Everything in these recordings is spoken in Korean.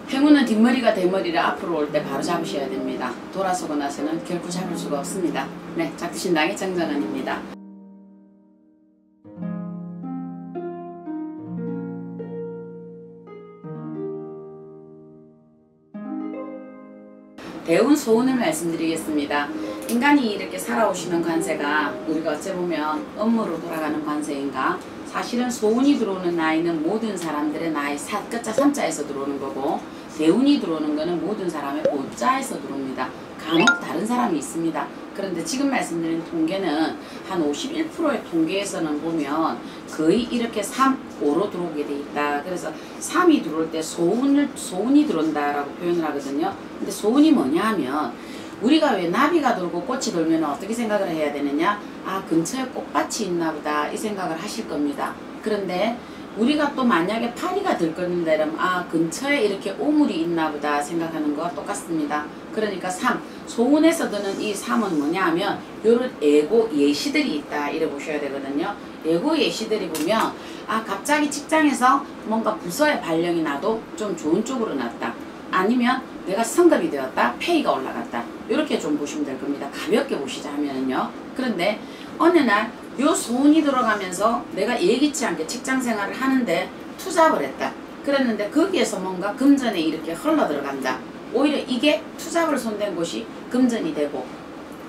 행운은 뒷머리가 대머리를 앞으로 올 때 바로 잡으셔야 됩니다. 돌아서고 나서는 결코 잡을 수가 없습니다. 네, 작두신당의 정전원입니다. 대운 소운을 말씀드리겠습니다. 인간이 이렇게 살아오시는 관세가 우리가 어찌 보면 업무로 돌아가는 관세인가, 사실은 소운이 들어오는 나이는 모든 사람들의 나이 끝자 3자에서 들어오는 거고, 대운이 들어오는 거는 모든 사람의 5자에서 들어옵니다. 간혹 다른 사람이 있습니다. 그런데 지금 말씀드린 통계는 한 51%의 통계에서는 보면 거의 이렇게 3, 5로 들어오게 돼 있다. 그래서 3이 들어올 때 소운이 들어온다라고 표현을 하거든요. 근데 소운이 뭐냐 하면, 우리가 왜 나비가 돌고 꽃이 돌면 어떻게 생각을 해야 되느냐? 아, 근처에 꽃밭이 있나 보다, 이 생각을 하실 겁니다. 그런데 우리가 또 만약에 파리가 들끓는다 이러면 아, 근처에 이렇게 오물이 있나 보다 생각하는 거와 똑같습니다. 그러니까 3, 소운에서 드는 이 3은 뭐냐 하면 요런 예고 예시들이 있다 이래 보셔야 되거든요. 예고 예시들이 보면 아, 갑자기 직장에서 뭔가 부서의 발령이 나도 좀 좋은 쪽으로 났다, 아니면 내가 성급이 되었다, 페이가 올라갔다, 이렇게 좀 보시면 될 겁니다. 가볍게 보시자 하면은요. 그런데 어느 날 요 소운이 들어가면서 내가 예기치 않게 직장 생활을 하는데 투잡을 했다. 그랬는데 거기에서 뭔가 금전에 이렇게 흘러 들어간다. 오히려 이게 투잡을 손댄 곳이 금전이 되고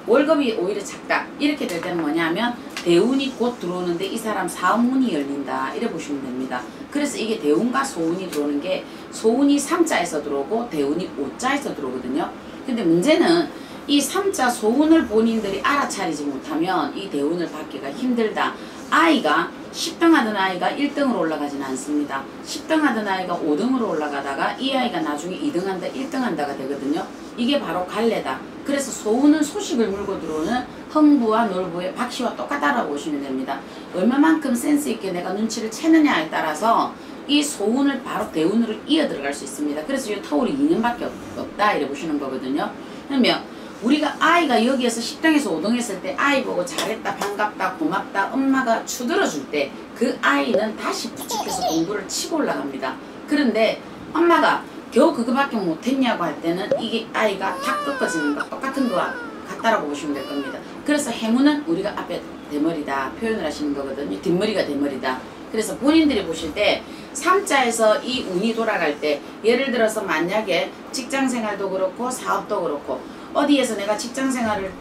월급이 오히려 작다. 이렇게 될 때는 뭐냐면 대운이 곧 들어오는데 이 사람 사업문이 열린다, 이래 보시면 됩니다. 그래서 이게 대운과 소운이 들어오는 게, 소운이 3자에서 들어오고 대운이 5자에서 들어오거든요. 근데 문제는 이 3자 소운을 본인들이 알아차리지 못하면 이 대운을 받기가 힘들다. 아이가 10등 하던 아이가 1등으로 올라가지는 않습니다. 10등 하던 아이가 5등으로 올라가다가 이 아이가 나중에 2등 한다, 1등 한다가 되거든요. 이게 바로 갈래다. 그래서 소운은 소식을 물고 들어오는 흥부와 놀부의 박씨와 똑같다라고 보시면 됩니다. 얼마만큼 센스 있게 내가 눈치를 채느냐에 따라서 이 소운을 바로 대운으로 이어 들어갈 수 있습니다. 그래서 이 터울이 2년밖에 없다 이래 보시는 거거든요. 그러면 우리가 아이가 여기에서 10등에서 5등 했을 때 아이 보고 잘했다, 반갑다, 고맙다, 엄마가 추들어 줄 때 그 아이는 다시 부축해서 공부를 치고 올라갑니다. 그런데 엄마가 겨우 그거밖에 못했냐고 할 때는 이게 아이가 탁 꺾어지는 것 똑같은 거와 같다라고 보시면 될 겁니다. 그래서 행운은 우리가 앞에 대머리다 표현을 하시는 거거든요. 뒷머리가 대머리다. 그래서 본인들이 보실 때 3자에서 이 운이 돌아갈 때, 예를 들어서 만약에 직장생활도 그렇고 사업도 그렇고 어디에서 내가 직장생활을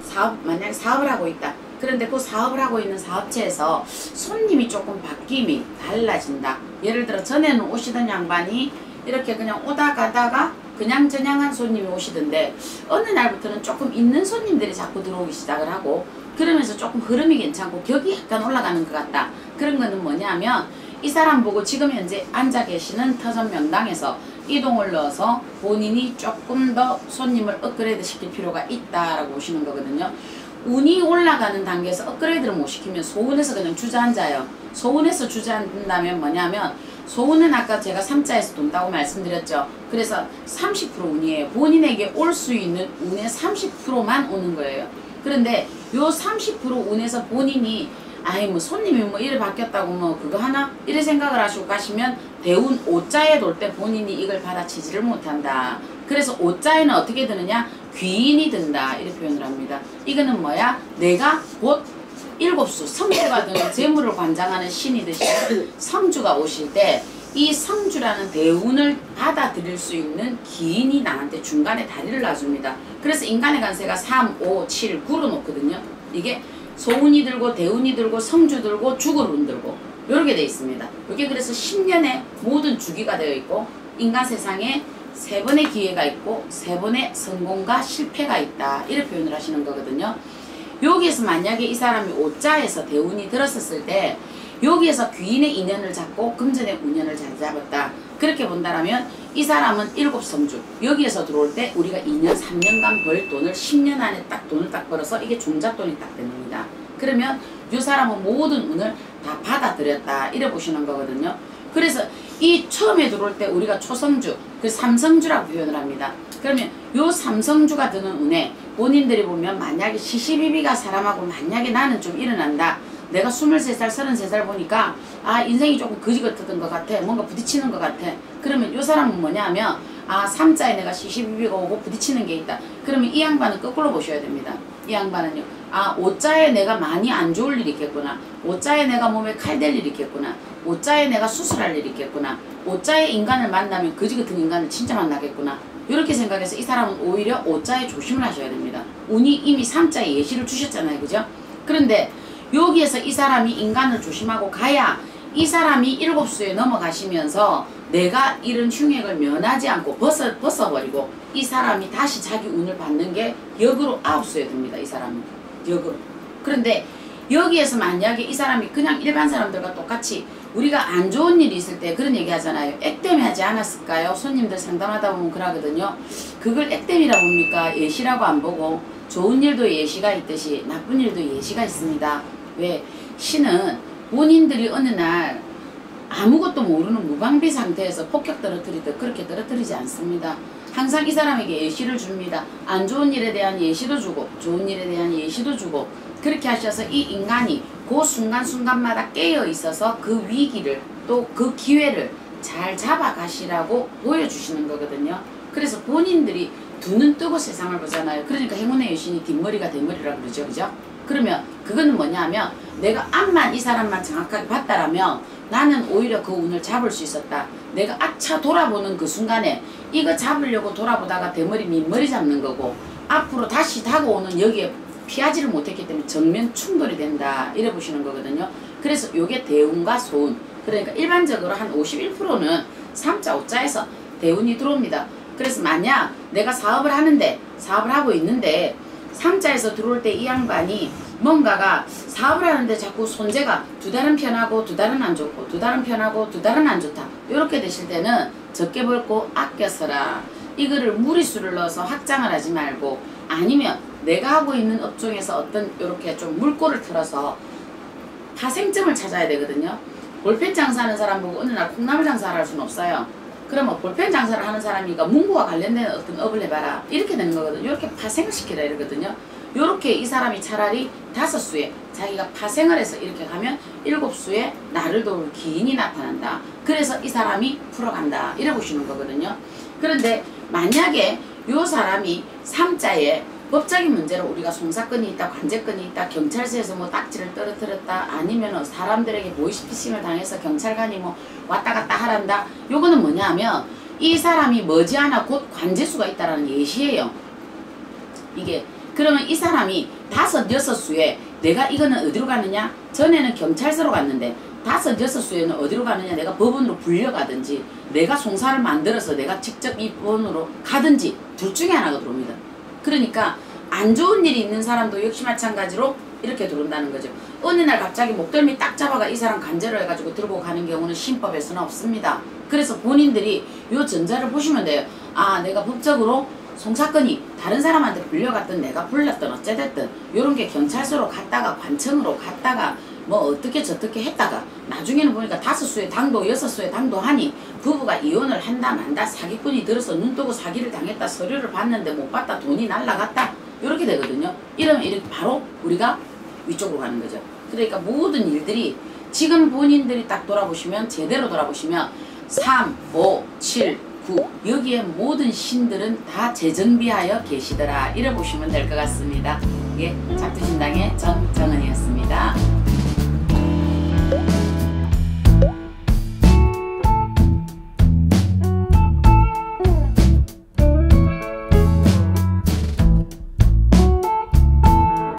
만약에 사업을 하고 있다. 그런데 그 사업을 하고 있는 사업체에서 손님이 조금 바뀜이 달라진다. 예를 들어 전에는 오시던 양반이 이렇게 그냥 오다 가다가 그냥 저냥한 손님이 오시던데 어느 날부터는 조금 있는 손님들이 자꾸 들어오기 시작을 하고, 그러면서 조금 흐름이 괜찮고 격이 약간 올라가는 것 같다. 그런 거는 뭐냐면 이 사람 보고 지금 현재 앉아 계시는 터전 명당에서 이동을 넣어서 본인이 조금 더 손님을 업그레이드 시킬 필요가 있다라고 보시는 거거든요. 운이 올라가는 단계에서 업그레이드를 못 시키면 소운에서 그냥 주저앉아요. 소운에서 주저앉는다면 뭐냐면, 소운은 아까 제가 3자에서 돈다고 말씀드렸죠. 그래서 30% 운이에요. 본인에게 올 수 있는 운의 30%만 오는 거예요. 그런데 요 30% 운에서 본인이 아이 뭐 손님이 뭐 이래 바뀌었다고 뭐 그거 하나 이래 생각을 하시고 가시면 대운 5자에 돌 때 본인이 이걸 받아치지를 못한다. 그래서 5자에는 어떻게 드느냐, 귀인이 든다 이렇게 표현을 합니다. 이거는 뭐야, 내가 곧 7수 성주가 드는 재물을 관장하는 신이듯이 성주가 오실 때 이 성주라는 대운을 받아들일 수 있는 기인이 나한테 중간에 다리를 놔줍니다. 그래서 인간의 관세가 3, 5, 7, 9로 놓거든요. 이게 소운이 들고 대운이 들고 성주 들고 죽을 운 들고 이렇게 되어 있습니다. 이게 그래서 10년의 모든 주기가 되어 있고 인간 세상에 3번의 기회가 있고 3번의 성공과 실패가 있다 이렇게 표현을 하시는 거거든요. 여기에서 만약에 이 사람이 5자에서 대운이 들었었을 때 여기에서 귀인의 인연을 잡고 금전의 운연을 잘 잡았다. 그렇게 본다라면 이 사람은 7성주 여기에서 들어올 때 우리가 2년 3년간 벌 돈을 10년 안에 딱 돈을 딱 벌어서 이게 종잣돈이 딱 됩니다. 그러면 이 사람은 모든 운을 다 받아들였다 이래 보시는 거거든요. 그래서 이 처음에 들어올 때 우리가 초성주 그 삼성주라고 표현을 합니다. 그러면 요 삼성주가 드는 운에 본인들이 보면 만약에 시시비비가 사람하고 만약에 나는 좀 일어난다. 내가 23살 33살 보니까 아 인생이 조금 거지 같은 것 같아, 뭔가 부딪히는 것 같아. 그러면 요 사람은 뭐냐 하면 아 3자에 내가 시시비비가 오고 부딪히는 게 있다. 그러면 이 양반은 거꾸로 보셔야 됩니다. 이 양반은요. 아 5자에 내가 많이 안 좋을 일이 있겠구나. 5자에 내가 몸에 칼 댈 일이 있겠구나. 5자에 내가 수술할 일이 있겠구나. 5자의 인간을 만나면 거지 같은 인간을 진짜 만나겠구나. 이렇게 생각해서 이 사람은 오히려 5자에 조심을 하셔야 됩니다. 운이 이미 3자에 예시를 주셨잖아요. 그죠? 그런데 여기에서 이 사람이 인간을 조심하고 가야 이 사람이 7수에 넘어가시면서 내가 이런 흉액을 면하지 않고 벗어버리고 이 사람이 다시 자기 운을 받는 게 역으로 9수에 듭니다. 이 사람은 역으로. 그런데 여기에서 만약에 이 사람이 그냥 일반 사람들과 똑같이 우리가 안 좋은 일이 있을 때 그런 얘기 하잖아요. 액땜이 하지 않았을까요? 손님들 상담하다 보면 그러거든요. 그걸 액땜이라 봅니까? 예시라고 안 보고 좋은 일도 예시가 있듯이 나쁜 일도 예시가 있습니다. 왜? 신은 본인들이 어느 날 아무것도 모르는 무방비 상태에서 폭격 떨어뜨리듯 그렇게 떨어뜨리지 않습니다. 항상 이 사람에게 예시를 줍니다. 안 좋은 일에 대한 예시도 주고 좋은 일에 대한 예시도 주고 그렇게 하셔서 이 인간이 그 순간순간마다 깨어 있어서 그 위기를 또 그 기회를 잘 잡아가시라고 보여주시는 거거든요. 그래서 본인들이 두 눈 뜨고 세상을 보잖아요. 그러니까 행운의 여신이 뒷머리가 대머리라고 그러죠. 그죠? 그러면 그거는 뭐냐 하면 내가 앞만 이 사람만 정확하게 봤다라면 나는 오히려 그 운을 잡을 수 있었다. 내가 아차 돌아보는 그 순간에 이거 잡으려고 돌아보다가 대머리 밑머리 잡는 거고 앞으로 다시 다가오는 여기에 피하지를 못했기 때문에 정면 충돌이 된다. 이래 보시는 거거든요. 그래서 요게 대운과 소운. 그러니까 일반적으로 한 51%는 3자 5자에서 대운이 들어옵니다. 그래서 만약 내가 사업을 하고 있는데 3자에서 들어올 때 이 양반이 뭔가가 사업을 하는데 자꾸 손재가 두 달은 편하고 두 달은 안 좋고 두 달은 편하고 두 달은 안 좋다. 이렇게 되실 때는 적게 벌고 아껴 써라. 이거를 무리수를 넣어서 확장을 하지 말고 아니면 내가 하고 있는 업종에서 어떤 이렇게 좀 물꼬를 틀어서 파생점을 찾아야 되거든요. 볼펜 장사하는 사람 보고 어느 날 콩나물 장사를 할 수는 없어요. 그러면 볼펜 장사를 하는 사람이니까 문구와 관련된 어떤 업을 해봐라. 이렇게 되는 거거든요. 이렇게 파생을 시키라 이러거든요. 요렇게 이 사람이 차라리 5수에 자기가 파생을 해서 이렇게 가면 7수에 나를 도울 기인이 나타난다. 그래서 이 사람이 풀어간다. 이래 보시는 거거든요. 그런데 만약에 요 사람이 3자에 법적인 문제로 우리가 송사건이 있다, 관제건이 있다, 경찰서에서 뭐 딱지를 떨어뜨렸다, 아니면 사람들에게 보이스피싱을 당해서 경찰관이 뭐 왔다 갔다 하란다. 요거는 뭐냐 하면 이 사람이 머지않아 곧 관제수가 있다라는 예시예요. 이게 그러면 이 사람이 5, 6수에 내가 이거는 어디로 가느냐? 전에는 경찰서로 갔는데 5, 6수에는 어디로 가느냐? 내가 법원으로 불려가든지 내가 송사를 만들어서 내가 직접 이 법원으로 가든지 둘 중에 하나가 들어옵니다. 그러니까 안 좋은 일이 있는 사람도 역시 마찬가지로 이렇게 들어온다는 거죠. 어느 날 갑자기 목덜미 딱 잡아가 이 사람 간제로 해가지고 들고 가는 경우는 신법에서는 없습니다. 그래서 본인들이 요 전자를 보시면 돼요. 아 내가 법적으로 송사건이 다른 사람한테 불려갔든 내가 불렸든 어찌됐든 요런 게 경찰서로 갔다가 관청으로 갔다가 뭐 어떻게 저떻게 했다가 나중에는 보니까 5수의 당도 6수의 당도 하니 부부가 이혼을 한다 만다 사기꾼이 들어서 눈 뜨고 사기를 당했다 서류를 봤는데 못 봤다 돈이 날라갔다 이렇게 되거든요. 이러면 이렇게 바로 우리가 위쪽으로 가는 거죠. 그러니까 모든 일들이 지금 본인들이 딱 돌아보시면 제대로 돌아보시면 3, 5, 7, 9 여기에 모든 신들은 다 재정비하여 계시더라. 이래 보시면 될 것 같습니다. 예, 잡두신당의 정정은이었습니다.